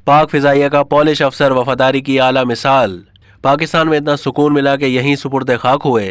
पाक फिजाइया का पॉलिश अफसर वफादारी की आला मिसाल। पाकिस्तान में इतना सुकून मिला कि यहीं सुपुर्द खाक हुए।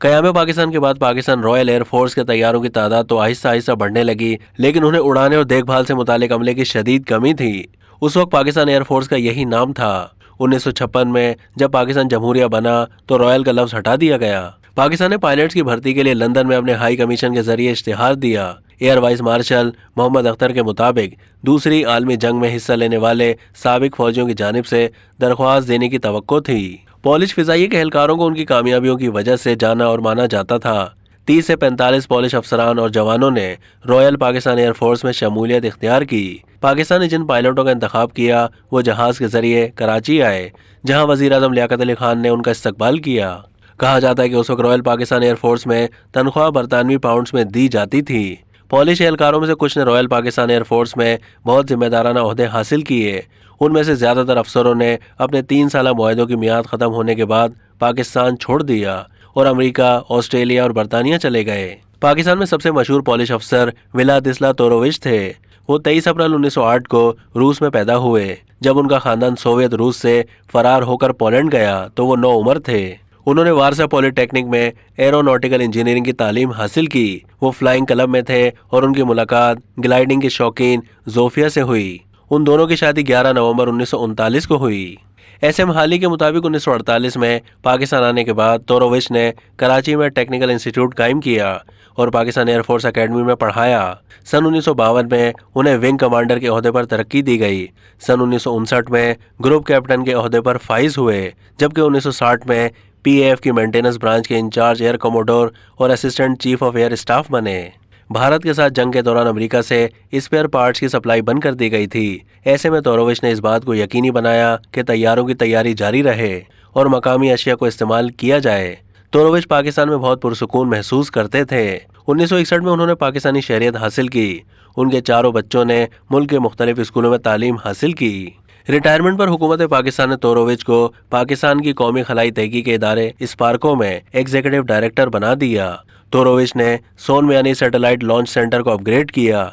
क़याम पाकिस्तान के बाद पाकिस्तान रॉयल एयरफोर्स के तैयारों की तादाद तो आहिस्ता आहिस्ता बढ़ने लगी, लेकिन उन्हें उड़ाने और देखभाल से मुतालिक अमले की शदीद कमी थी। उस वक्त पाकिस्तान एयरफोर्स का यही नाम था। 1956 में जब पाकिस्तान जमहूरिया बना तो रॉयल का लफ्ज हटा दिया गया। पाकिस्तान ने पायलट्स की भर्ती के लिए लंदन में अपने हाई कमीशन के जरिए इश्तिहार दिया। Air vice marshal Mohammad Akhtar के मुताबिक दूसरी आलमी जंग में हिस्सा लेने वाले साबिक फौजियों की जानिब से दरख्वास्त देने की तवक्को थी। पॉलिश फिजाइये के एहलकारों को उनकी कामयाबियों की वजह से जाना और माना जाता था। 30 से 45 पॉलिश अफसरान और जवानों ने रॉयल पाकिस्तान एयरफोर्स में शमूलियत इख्तियार की। पाकिस्तान ने जिन पायलटों का इंतखाब किया वो जहाज के जरिए कराची आए, जहां वजीर आजम लियाकत अली खान ने उनका इस्तकबाल किया। कहा जाता है कि उस वक्त रॉयल पाकिस्तान एयरफोर्स में तनख्वाह बरतानवी पाउंड्स में दी जाती थी। पॉलिश एहलकारों में से कुछ ने रॉयल पाकिस्तान एयरफोर्स में बहुत जिम्मेदाराना ओहदे हासिल किए। उनमें से ज़्यादातर अफसरों ने अपने 3 साला मुआहदों की मियाद ख़त्म होने के बाद पाकिस्तान छोड़ दिया और अमेरिका, ऑस्ट्रेलिया और बरतानिया चले गए। पाकिस्तान में सबसे मशहूर पॉलिश अफसर व्लादिस्ला तोरोविच थे। वो 23 अप्रैल 1908 को रूस में पैदा हुए। जब उनका खानदान सोवियत रूस से फरार होकर पोलैंड गया तो वो 9 उम्र थे। उन्होंने वारसा पॉलिटेक्निक में एरोनॉटिकल इंजीनियरिंग की तालीम हासिल की। वो फ्लाइंग क्लब में थे और उनकी मुलाकात ग्लाइडिंग के शौकीन जोफिया से हुई। उन दोनों की शादी 11 नवंबर 1939 को हुई। एसएम हाली के मुताबिक 1948 में पाकिस्तान आने के बाद तोरोविच ने कराची में टेक्निकल इंस्टीट्यूट कायम किया और पाकिस्तान एयरफोर्स अकेडमी में पढ़ाया। सन 1952 में उन्हें विंग कमांडर के ओहदे पर तरक्की दी गई। सन 1959 में ग्रुप कैप्टन के ओहदे पर फाइज हुए, जबकि 1960 में पीएएफ की मेंटेनेंस ब्रांच के इंचार्ज एयर कमोडोर और assistant chief of air staff बने। भारत के साथ जंग के दौरान अमेरिका से स्पेयर पार्ट्स की सप्लाई बंद कर दी गई थी। ऐसे में तोरोविच ने इस बात को यकीनी बनाया कि तैयारों की तैयारी जारी रहे और मकामी अशिया को इस्तेमाल किया जाए। तोरोविच पाकिस्तान में बहुत पुरसुकून महसूस करते थे। 1961 में उन्होंने पाकिस्तानी शहरियत हासिल की। उनके चारों बच्चों ने मुल्क के मुख्तलिफ स्कूलों में तालीम हासिल की। रिटायरमेंट पर हुकूमत पाकिस्तान ने तोरोविच को पाकिस्तान की कौमी खलाई तहकीक के इदारे स्पार्को में एग्जीक्यूटिव डायरेक्टर बना दिया। तोरोविच ने सोनमियानी सैटेलाइट लॉन्च सेंटर को अपग्रेड किया।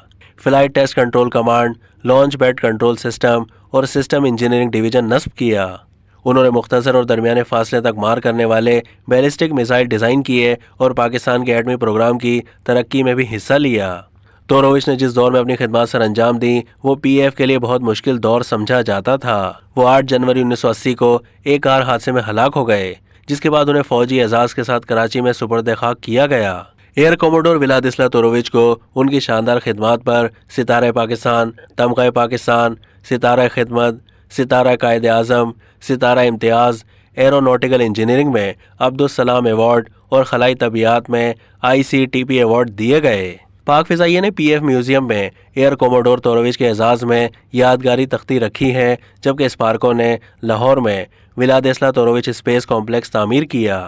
Flight test control command, launch pad control system और सिस्टम इंजीनियरिंग डिवीजन नस्ब किया। उन्होंने मुख्तसर और दरमियाने फासले तक मार करने वाले बैलिस्टिक मिसाइल डिज़ाइन किए और पाकिस्तान के एटमी प्रोग्राम की तरक्की में भी हिस्सा लिया। तोरोविच ने जिस दौर में अपनी खिदमत सर अंजाम दी वो पीएफ के लिए बहुत मुश्किल दौर समझा जाता था। वो 8 जनवरी 1980 को एक कार हादसे में हलाक हो गए, जिसके बाद उन्हें फौजी एजाज के साथ कराची में सुपुर्द खाक किया गया। एयर कमोडोर व्लादिस्ला तोरोविच को उनकी शानदार खिदमत पर सितारा पाकिस्तान, तमगा पाकिस्तान, सितारा खिदमत, सितारा कायद आज़म, सितारा इम्तियाज़, एरोनॉटिकल इंजीनियरिंग में अब्दुल सलाम अवार्ड और खलाई तबियात में ICTP अवार्ड दिए गए। पाक फिजाइये ने पीएफ म्यूजियम में एयर कोमोडोर तोरोविच के एजाज़ में यादगारी तख्ती रखी है, जबकि स्पार्को ने लाहौर में व्लादिस्ला तोरोविच स्पेस कॉम्प्लेक्स तामीर किया।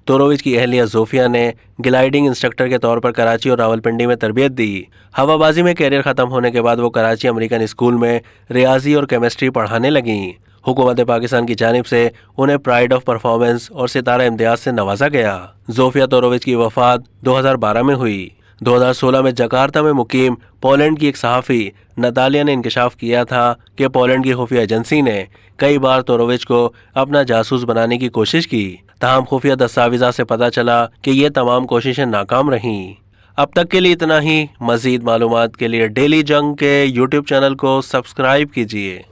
तोरोविच की अहलिया जोफिया ने ग्लाइडिंग इंस्ट्रक्टर के तौर पर कराची और रावलपिंडी में तरबियत दी। हवाबाजी में कैरियर ख़त्म होने के बाद वो कराची अमेरिकन स्कूल में रियाजी और केमिस्ट्री पढ़ाने लगीं। हुकूमत पाकिस्तान की जानिब से उन्हें प्राइड ऑफ परफॉर्मेंस और सितारा इम्तियाज़ से नवाजा गया। जोफिया तोरोविच की वफ़ात 2012 में हुई। 2016 में जकार्ता में मुकीम पोलैंड की एक सहाफ़ी नतालिया ने इंकशाफ किया था कि पोलैंड की खुफिया एजेंसी ने कई बार तोरोविच को अपना जासूस बनाने की कोशिश की। ताहम खुफिया दस्तावेज़ात से पता चला कि ये तमाम कोशिशें नाकाम रहीं। अब तक के लिए इतना ही। मज़ीद मालूमात के लिए डेली जंग के यूट्यूब चैनल को सब्सक्राइब कीजिए।